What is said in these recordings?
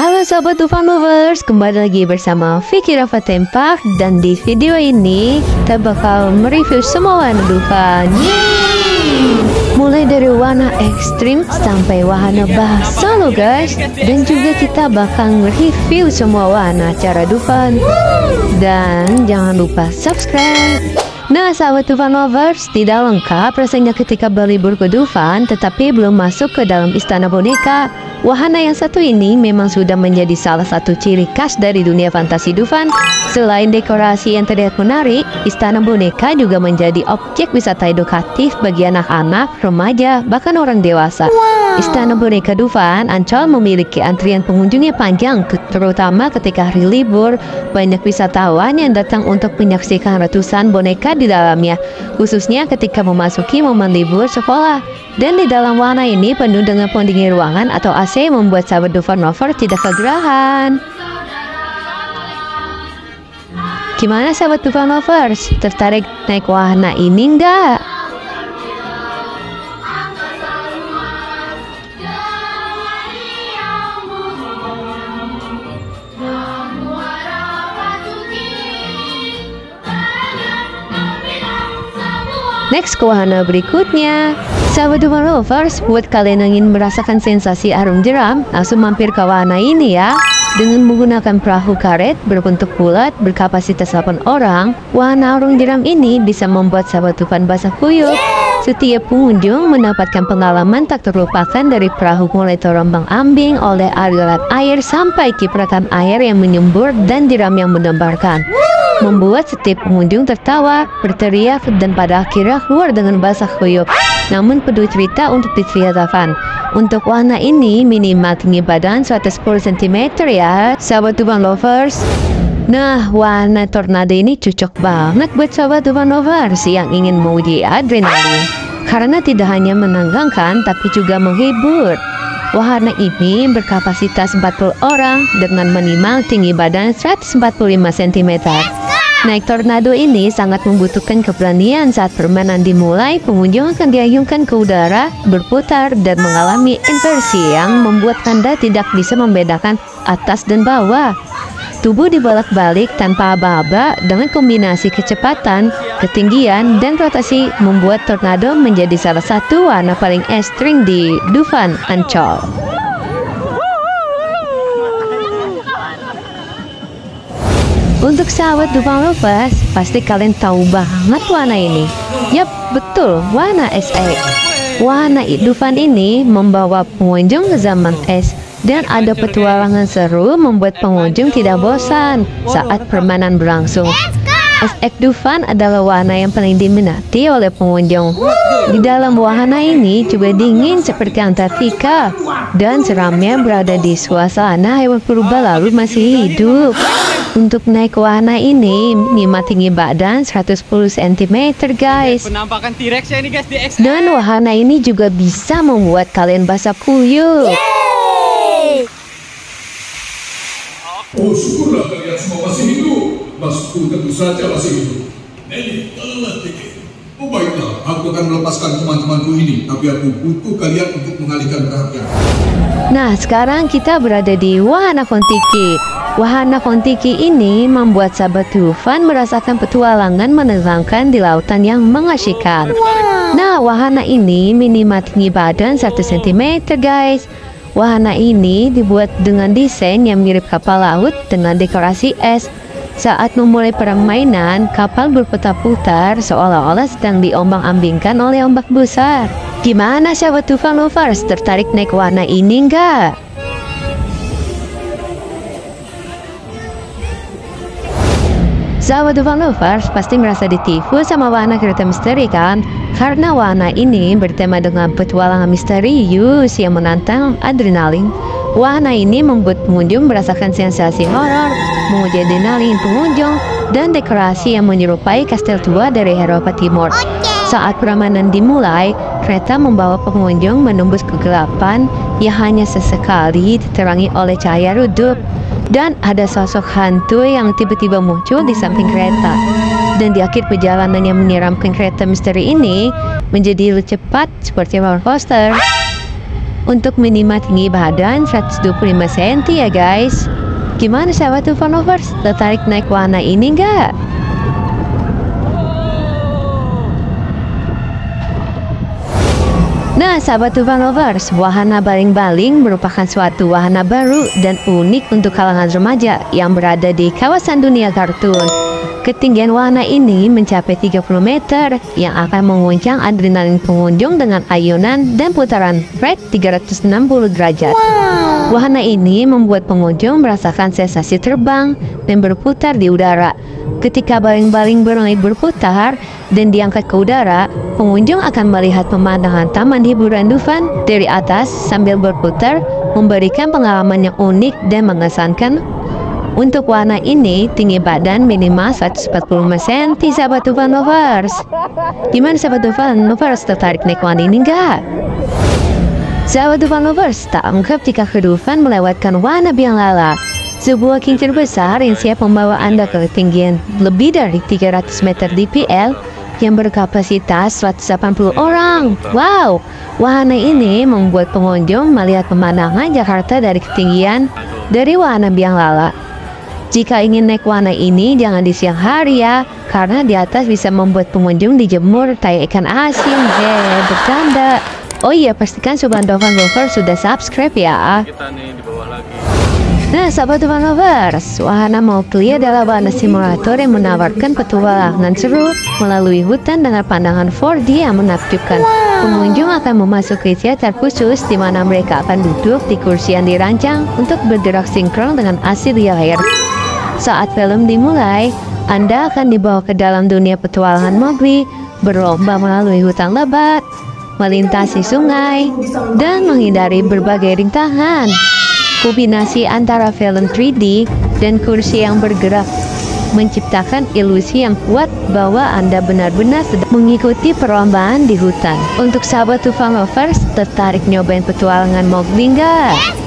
Halo sahabat Dufan Lovers, kembali lagi bersama Vicky Rafa Tempak. Dan di video ini kita bakal mereview semua warna Dufan. Mulai dari warna ekstrim sampai warna basah loh guys. Dan juga kita bakal review semua warna cara Dufan. Dan jangan lupa subscribe. Nah sahabat Dufan Lovers, tidak lengkap rasanya ketika berlibur ke Dufan tetapi belum masuk ke dalam istana boneka. Wahana yang satu ini memang sudah menjadi salah satu ciri khas dari dunia fantasi Dufan. Selain dekorasi yang terlihat menarik, istana boneka juga menjadi objek wisata edukatif bagi anak-anak, remaja, bahkan orang dewasa. Istana boneka Dufan Ancol memiliki antrian pengunjungnya panjang, terutama ketika hari libur. Banyak wisatawan yang datang untuk menyaksikan ratusan boneka di dalamnya, khususnya ketika memasuki momen libur sekolah. Dan di dalam wahana ini penuh dengan pendingin ruangan atau AC membuat sahabat Dufan Lover tidak kegerahan. Gimana sahabat Dufan Lovers? Tertarik naik wahana ini enggak? Next ke wahana berikutnya. Sahabat Dufan Lovers, buat kalian yang ingin merasakan sensasi arung jeram, langsung mampir ke wahana ini ya. Dengan menggunakan perahu karet berbentuk bulat berkapasitas 8 orang, wahana arung jeram ini bisa membuat sahabat Dufan basah kuyup. Setiap pengunjung mendapatkan pengalaman tak terlupakan dari perahu mulai terombang-ambing oleh aliran air sampai kipratan air yang menyembur dan jeram yang mendebarkan. Membuat setiap pengunjung tertawa, berteriak, dan pada akhirnya keluar dengan basah kuyup. Namun perlu cerita untuk diceritakan. Untuk warna ini minimal tinggi badan 110 cm ya, sahabat Dufan Lovers. Nah, warna tornado ini cocok banget buat sahabat Dufan Lovers yang ingin menguji adrenalin. Karena tidak hanya menenangkan, tapi juga menghibur. Wahana ini berkapasitas 40 orang dengan minimal tinggi badan 145 cm. Naik tornado ini sangat membutuhkan keberanian. Saat permainan dimulai, pengunjung akan diayunkan ke udara, berputar, dan mengalami inversi yang membuat Anda tidak bisa membedakan atas dan bawah. Tubuh dibolak-balik tanpa aba-aba dengan kombinasi kecepatan, ketinggian, dan rotasi membuat tornado menjadi salah satu warna paling ekstrim di Dufan Ancol. Untuk sahabat Dufan Lovers, pasti kalian tahu banget warna ini. Yap, betul, warna es. Warna Dufan ini membawa pengunjung ke zaman es. Dan ada petualangan seru membuat pengunjung tidak bosan saat permainan berlangsung. Es Dufan adalah warna yang paling diminati oleh pengunjung. Di dalam wahana ini juga dingin seperti Antartika. Dan seramnya berada di suasana hewan purba lalu masih hidup. Untuk naik wahana ini minimal tinggi badan 110 cm guys. Penampakan T-Rex ya ini guys di XL. Dan wahana ini juga bisa membuat kalian basah kuyup. Oh syukurlah kalian semua masih hidup. Maksudku tentu saja masih hidup. Nenek, tolonglah Tiki. Oh baiklah, aku akan melepaskan teman-temanku ini. Tapi aku butuh kalian untuk mengalihkan perhatian. Nah sekarang kita berada di wahana Kontiki. Wahana Kontiki ini membuat sahabat Dufan merasakan petualangan menenangkan di lautan yang mengasyikkan. Nah wahana ini minimal tinggi badan 1 cm guys. Wahana ini dibuat dengan desain yang mirip kapal laut dengan dekorasi es. Saat memulai permainan, kapal berputar-putar seolah-olah sedang diombang-ambingkan oleh ombak besar. Gimana sahabat Dufan Lovers, tertarik naik warna ini enggak? Sahabat Dufan Lovers pasti merasa ditipu sama warna kereta misteri kan? Karena warna ini bertema dengan petualangan misterius yang menantang adrenalin. Warna ini membuat pengunjung merasakan sensasi horor, menguji adrenalin pengunjung, dan dekorasi yang menyerupai kastel tua dari Eropa Timur. Saat permainan dimulai, kereta membawa pengunjung menembus kegelapan yang hanya sesekali diterangi oleh cahaya redup. Dan ada sosok hantu yang tiba-tiba muncul di samping kereta. Dan di akhir perjalanan yang menyeramkan kereta misteri ini menjadi cepat seperti roller coaster. untuk minimal tinggi badan 125 cm ya guys. Gimana sahabat Dufan Lovers, tertarik naik wahana ini nggak? Nah sahabat Dufan Lovers, wahana baling-baling merupakan suatu wahana baru dan unik untuk kalangan remaja yang berada di kawasan dunia kartun. Ketinggian wahana ini mencapai 30 meter yang akan menguncang adrenalin pengunjung dengan ayunan dan putaran rate 360 derajat. Wahana ini membuat pengunjung merasakan sensasi terbang dan berputar di udara. Ketika baling-baling mulai berputar dan diangkat ke udara, pengunjung akan melihat pemandangan taman hiburan Dufan dari atas sambil berputar, memberikan pengalaman yang unik dan mengesankan. Untuk wahana ini, tinggi badan minimal 145 cm, sahabat Dufan Lovers. Gimana sahabat Dufan Lovers, tertarik naik wahana ini enggak? Sahabat Dufan Lovers, tak angkep jika ke Dufan melewatkan wahana biang lala, sebuah kincir besar yang siap membawa Anda ke ketinggian lebih dari 300 meter DPL yang berkapasitas 180 orang. Wow, wahana ini membuat pengunjung melihat pemandangan Jakarta dari ketinggian dari wahana biang lala. Jika ingin naik wahana ini, jangan di siang hari ya, karena di atas bisa membuat pengunjung dijemur tai ikan asin. Bercanda. Oh iya, pastikan Sobat Dufan Lovers sudah subscribe ya. Kita nih di bawah lagi. Nah, sahabat Dufan Lovers, wahana Mowgli adalah wahana simulator yang menawarkan petualangan seru melalui hutan dengan pandangan 4D yang menakjubkan. Pengunjung akan memasuki teater khusus di mana mereka akan duduk di kursi yang dirancang untuk bergerak sinkron dengan asli di layar. Saat film dimulai, Anda akan dibawa ke dalam dunia petualangan Mowgli, berlomba melalui hutan lebat, melintasi sungai, dan menghindari berbagai rintangan. Kombinasi antara film 3D dan kursi yang bergerak menciptakan ilusi yang kuat bahwa Anda benar-benar sedang mengikuti perlombaan di hutan. Untuk sahabat Dufan Lovers, tertarik nyobain petualangan Mowgli nggak?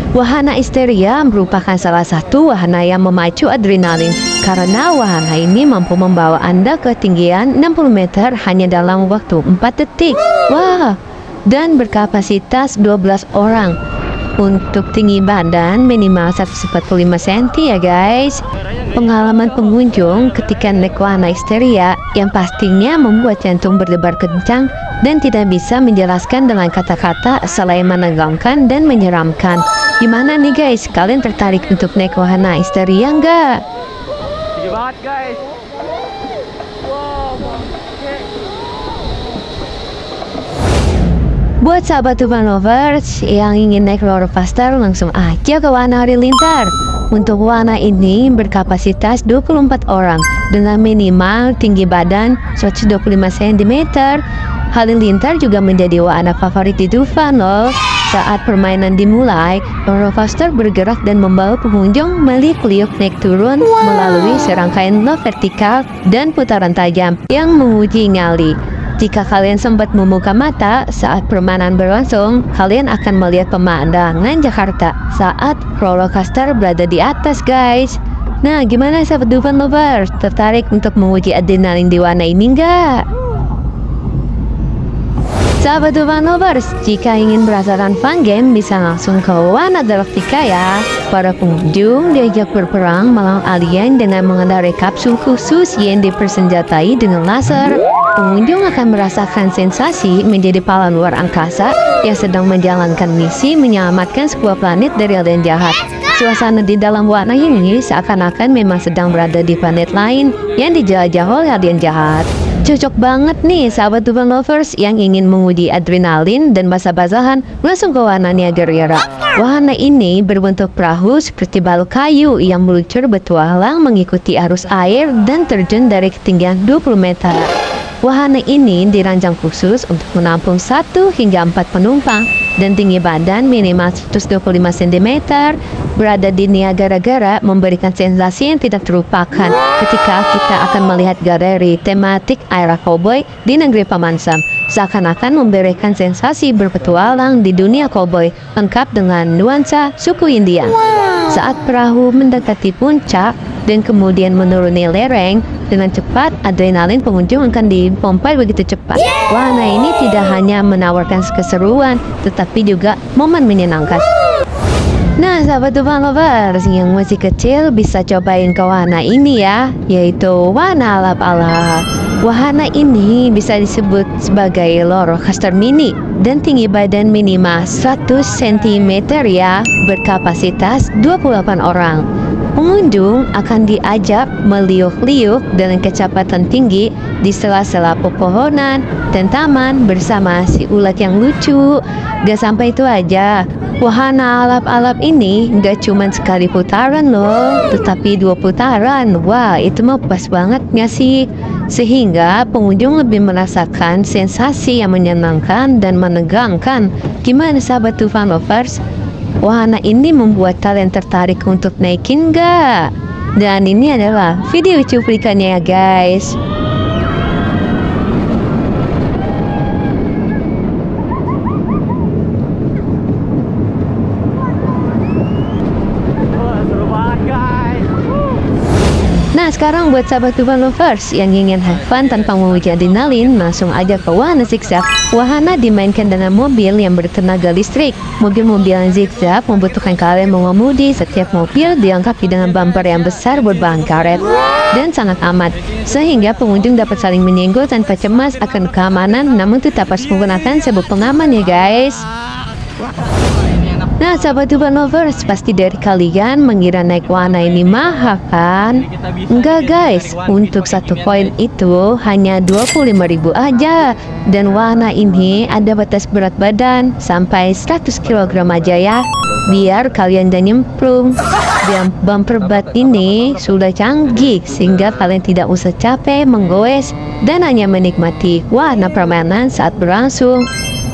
Wahana Histeria merupakan salah satu wahana yang memacu adrenalin karena wahana ini mampu membawa Anda ke ketinggian 60 meter hanya dalam waktu 4 detik. Wah, dan berkapasitas 12 orang. Untuk tinggi badan minimal 145 cm ya guys. Pengalaman pengunjung ketika naik wahana Histeria yang pastinya membuat jantung berdebar kencang dan tidak bisa menjelaskan dengan kata-kata selain menegangkan dan menyeramkan. Gimana nih guys, kalian tertarik untuk naik wahana Histeria nggak? Tinggi banget guys. Buat sahabat Dufan Lovers yang ingin naik roller coaster, langsung aja ke wahana Halilintar. Untuk wahana ini berkapasitas 24 orang dengan minimal tinggi badan 125 cm. Halilintar juga menjadi wahana favorit di Dufan loh. Saat permainan dimulai, roller coaster bergerak dan membawa pengunjung meliuk-liuk naik turun melalui serangkaian loop vertikal dan putaran tajam yang menguji nyali. Jika kalian sempat membuka mata saat permainan berlangsung, kalian akan melihat pemandangan Jakarta saat roller coaster berada di atas guys. Nah, gimana sahabat Dufan Lovers? Tertarik untuk menguji adrenalin di wahana ini nggak? Sahabat Dufan Lovers, jika ingin merasakan fun game bisa langsung ke wahana Galactica ya. Para pengunjung diajak berperang melawan alien dengan mengendarai kapsul khusus yang dipersenjatai dengan laser. Pengunjung akan merasakan sensasi menjadi pahlawan luar angkasa yang sedang menjalankan misi menyelamatkan sebuah planet dari alien jahat. Suasana di dalam wahana ini seakan-akan memang sedang berada di planet lain yang dijajah oleh alien jahat. Cocok banget nih sahabat Dufan Lovers yang ingin menguji adrenalin dan basah-basahan, langsung ke wahana Niagara. Wahana ini berbentuk perahu seperti balok kayu yang meluncur bertualang mengikuti arus air dan terjun dari ketinggian 20 meter. Wahana ini dirancang khusus untuk menampung 1 hingga 4 penumpang dan tinggi badan minimal 125 cm. Berada di Niagara memberikan sensasi yang tidak terlupakan ketika kita akan melihat galeri tematik era cowboy di negeri Paman Sam. seakan-akan memberikan sensasi berpetualang di dunia koboi, lengkap dengan nuansa suku Indian. Saat perahu mendekati puncak dan kemudian menuruni lereng, dengan cepat adrenalin pengunjung akan dipompa begitu cepat. Wahana ini tidak hanya menawarkan keseruan, tetapi juga momen menyenangkan. Nah, sahabat Dufan Lovers yang masih kecil bisa cobain ke wahana ini ya, yaitu wahana alap-alap. Wahana ini bisa disebut sebagai roller coaster mini dan tinggi badan minimal 100 cm ya, berkapasitas 28 orang. Pengunjung akan diajak meliuk-liuk dengan kecepatan tinggi di sela-sela pepohonan dan taman bersama si ulat yang lucu. Gak sampai itu aja, wahana alap-alap ini gak cuma sekali putaran loh, tetapi 2 putaran. Wah, itu mah pas banget gak sih? Sehingga pengunjung lebih merasakan sensasi yang menyenangkan dan menegangkan. Gimana sahabat Dufan Lovers? Wahana ini membuat kalian tertarik untuk naikin gak? Dan ini adalah video cuplikannya ya guys. Wah, seru banget guys. Nah, sekarang buat sahabat Dufan Lovers yang ingin have fun tanpa menguji adrenalin, langsung aja ke wahana zigzag. Wahana dimainkan dengan mobil yang bertenaga listrik. Mobil-mobil yang zigzag membutuhkan kalian mengemudi. Setiap mobil dilengkapi dengan bumper yang besar berbahan karet dan sangat aman, sehingga pengunjung dapat saling menyinggol tanpa cemas akan keamanan, namun tetap harus menggunakan sabuk pengaman ya guys. Nah, sahabat Dufan Lovers, pasti dari kalian mengira naik wahana ini mahal kan? Enggak guys, untuk 1 koin itu hanya 25.000 aja. Dan wahana ini ada batas berat badan sampai 100 kg aja ya, biar kalian gak nyemplung. Dan bumper bat ini sudah canggih sehingga kalian tidak usah capek menggoes dan hanya menikmati wahana permainan saat berlangsung.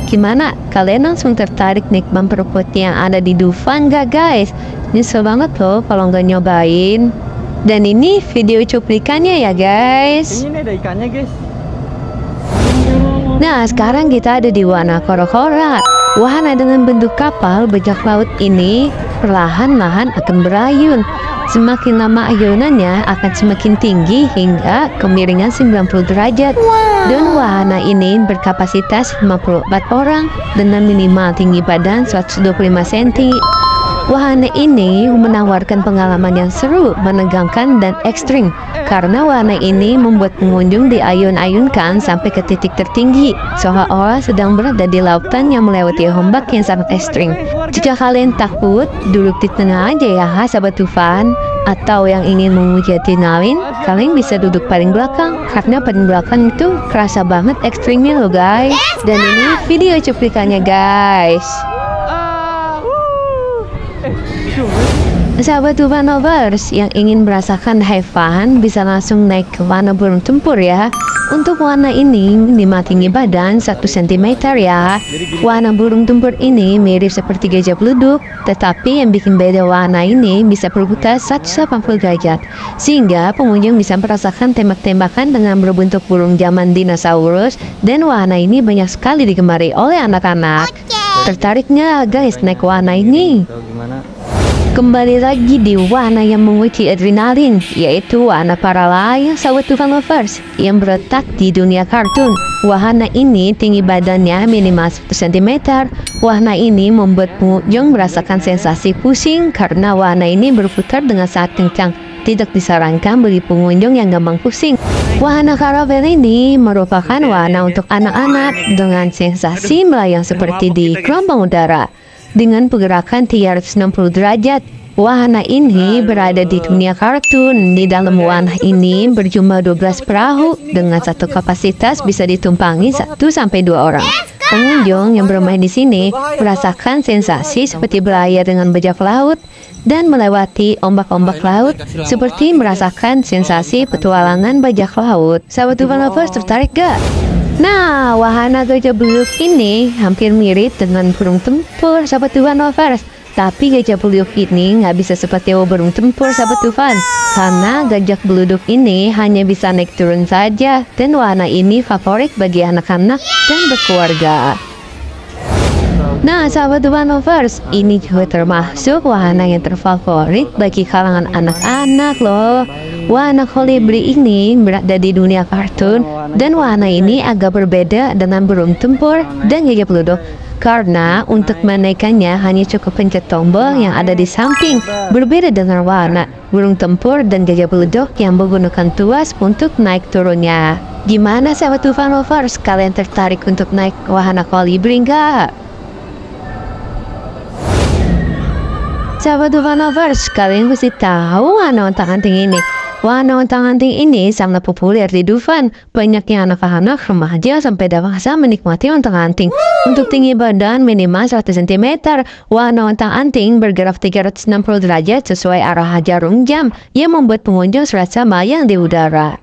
Gimana? Kalian langsung tertarik nih bumper boat yang ada di Dufan gak guys? Nyesel banget loh kalau nggak nyobain. Dan ini video cuplikannya ya guys. Ini ada ikannya guys. Nah, sekarang kita ada di wahana kora-kora. Wahana dengan bentuk kapal bajak laut ini perlahan-lahan akan berayun. Semakin lama ayunannya akan semakin tinggi hingga kemiringan 90 derajat. Dan wahana ini berkapasitas 54 orang dengan minimal tinggi badan 125 cm. Wahana ini menawarkan pengalaman yang seru, menegangkan, dan ekstrim. Karena wahana ini membuat pengunjung diayun-ayunkan sampai ke titik tertinggi, seolah-olah sedang berada di lautan yang melewati ombak yang sangat ekstrim. Jika kalian takut, duduk di tengah aja ya sahabat Dufan. Atau yang ingin menguji adrenalin, kalian bisa duduk paling belakang, karena paling belakang itu kerasa banget ekstrimnya loh guys. Dan ini video cuplikannya guys. Sahabat Dufan Lovers yang ingin merasakan have fun bisa langsung naik ke wahana burung tempur ya. Untuk wahana ini minimal tinggi badan 1 cm ya. Wahana burung tempur ini mirip seperti gajah peluduk, tetapi yang bikin beda wahana ini bisa berputar 180 derajat, sehingga pengunjung bisa merasakan tembak-tembakan dengan berbentuk burung zaman dinosaurus. Dan wahana ini banyak sekali digemari oleh anak-anak. Tertariknya guys naik wahana ini? Tahu gimana? Kembali lagi di wahana yang menguji adrenalin, yaitu wahana para layang sahabat Dufan Lovers yang berletak di dunia kartun. Wahana ini tinggi badannya minimal 1 cm. Wahana ini membuat pengunjung merasakan sensasi pusing karena wahana ini berputar dengan sangat kencang. Tidak disarankan bagi pengunjung yang gampang pusing. Wahana karavel ini merupakan wahana untuk anak-anak dengan sensasi melayang seperti di gelombang udara. Dengan pergerakan 360 derajat, wahana ini berada di dunia kartun. Di dalam wahana ini berjumlah 12 perahu dengan satu kapasitas bisa ditumpangi 1 sampai 2 orang. Pengunjung yang bermain di sini merasakan sensasi seperti berlayar dengan bajak laut dan melewati ombak-ombak laut, seperti merasakan sensasi petualangan bajak laut. Sahabat Dufan Lovers tertarik gak? Nah, wahana gajah beluk ini hampir mirip dengan burung tempur sahabat Dufan Lovers. Tapi gajah beluduk ini nggak bisa seperti burung tempur sahabat Dufan, karena gajah beluduk ini hanya bisa naik turun saja, dan wahana ini favorit bagi anak-anak dan berkeluarga. Nah sahabat Dufan Lovers, ini juga termasuk wahana yang terfavorit bagi kalangan anak-anak loh. Wahana kolibri ini berada di dunia kartun, dan wahana ini agak berbeda dengan burung tempur dan gajah beluduk. Karena untuk menaikkannya hanya cukup pencet tombol yang ada di samping. Berbeda dengan wahana burung tempur dan gajah beluduk yang menggunakan tuas untuk naik turunnya. Gimana sahabat Dufan Lovers, kalian tertarik untuk naik wahana kolibri enggak? Sahabat Dufan Lovers, kalian mesti tahu wahana ontang-anting ini. Wahana ontang-anting ini sangat populer di Dufan. Banyaknya anak-anak, remaja, sampai dewasa menikmati ontang-anting. Untuk tinggi badan minimal 100 cm, wahana ontang-anting bergerak 360 derajat sesuai arah jarum jam yang membuat pengunjung serasa melayang di udara.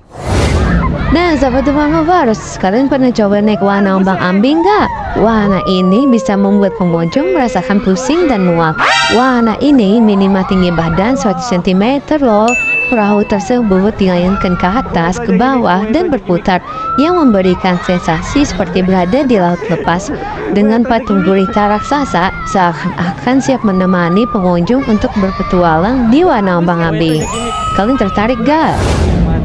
Nah sahabat Dufan Lovers, kalian pernah coba naik wahana ombang-ambing nggak? Wahana ini bisa membuat pengunjung merasakan pusing dan muak. Wahana ini minimal tinggi badan 100 cm loh. Perahu tersebut dilayangkan ke atas, ke bawah, dan berputar, yang memberikan sensasi seperti berada di laut lepas. Dengan patung gurita raksasa, seakan-akan siap menemani pengunjung untuk berpetualang di wahana ombang-ambing. Kalian tertarik gak?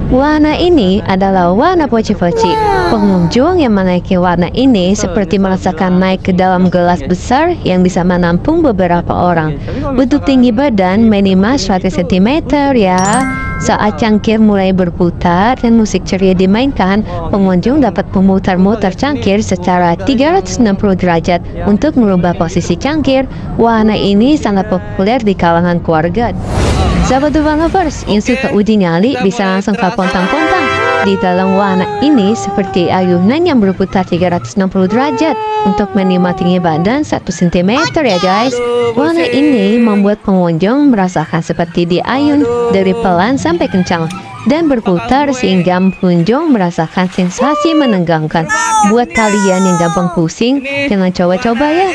Wahana ini adalah wahana poci-poci. Pengunjung yang menaiki wahana ini seperti merasakan naik ke dalam gelas besar yang bisa menampung beberapa orang. Bentuk tinggi badan minimal 100 cm ya. Saat cangkir mulai berputar dan musik ceria dimainkan, pengunjung dapat memutar-mutar cangkir secara 360 derajat untuk merubah posisi cangkir. Wahana ini sangat populer di kalangan keluarga. Sahabat Dufan Lovers yang suka uji nyali bisa langsung ke pontang-pontang. Di dalam wahana ini seperti ayunan yang berputar 360 derajat untuk minimal tinggi badan 1 cm ya guys. Wahana ini membuat pengunjung merasakan seperti diayun dari pelan sampai kencang dan berputar sehingga pengunjung merasakan sensasi menegangkan. Buat kalian yang gampang pusing, jangan coba-coba ya.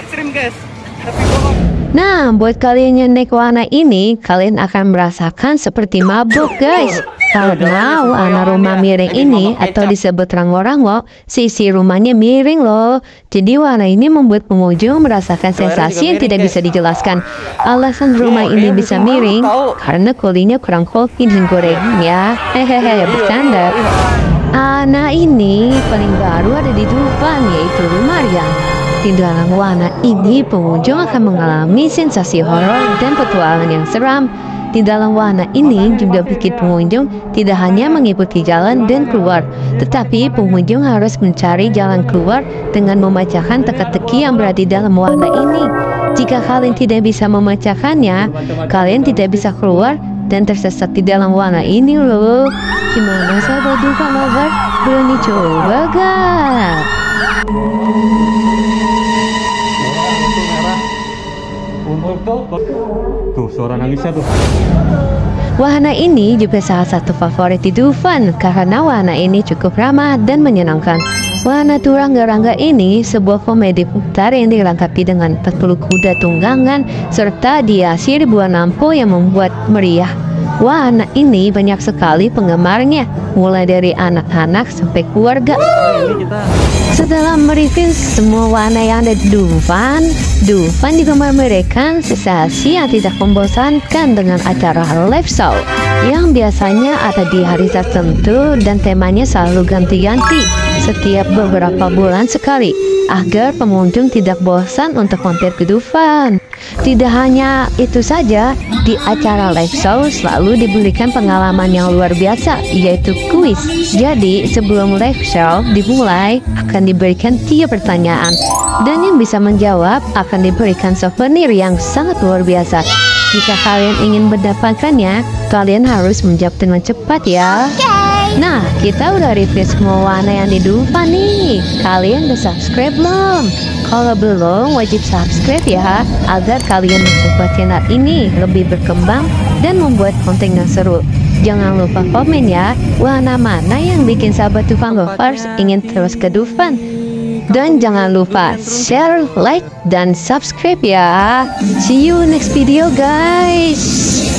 Nah, buat kalian yang naik wahana ini, kalian akan merasakan seperti mabuk guys. Karena wahana rumah miring ini atau disebut rango-rango, sisi rumahnya miring loh. Jadi wahana ini membuat pengunjung merasakan sensasi yang tidak bisa dijelaskan. Alasan rumah ini bisa miring karena kulinya kurang kopi dan goreng ya. Hehehe, bercanda. Nah ini paling baru ada di Dufan, yaitu rumah Riang. Di dalam wahana ini pengunjung akan mengalami sensasi horor dan petualangan yang seram. Di dalam wahana ini juga bikin pengunjung tidak hanya mengikuti jalan dan keluar, tetapi pengunjung harus mencari jalan keluar dengan memecahkan teka-teki yang berada di dalam wahana ini. Jika kalian tidak bisa memecahkannya, kalian tidak bisa keluar dan tersesat di dalam wahana ini loh. Gimana sahabat Dufan Lovers? Berani coba gak? Tuh suara nangisnya tuh. Wahana ini juga salah satu favorit di Dufan karena wahana ini cukup ramah dan menyenangkan. Wahana Turangga-Rangga ini sebuah komedi putar yang dilengkapi dengan 40 kuda tunggangan serta dihiasi ribuan lampu yang membuat meriah. Wahana ini banyak sekali penggemarnya, mulai dari anak-anak sampai keluarga. Setelah mereview semua wahana yang ada di Dufan juga memberikan sensasi yang tidak membosankan dengan acara live show yang biasanya ada di hari tertentu dan temanya selalu ganti-ganti setiap beberapa bulan sekali agar pengunjung tidak bosan untuk mampir ke Dufan. Tidak hanya itu saja, di acara live show selalu diberikan pengalaman yang luar biasa, yaitu kuis. Jadi sebelum live show dimulai akan diberikan 3 pertanyaan, dan yang bisa menjawab akan diberikan souvenir yang sangat luar biasa. Jika kalian ingin mendapatkannya, kalian harus menjawab dengan cepat ya. Nah, kita udah review semua wahana yang di Dufan nih. Kalian udah subscribe belum? Kalau belum, wajib subscribe ya, agar kalian mencoba channel ini lebih berkembang dan membuat konten yang seru. Jangan lupa komen ya, wahana mana yang bikin sahabat Dufan Lovers ingin terus ke Dufan. Dan jangan lupa share, like, dan subscribe ya. See you next video guys.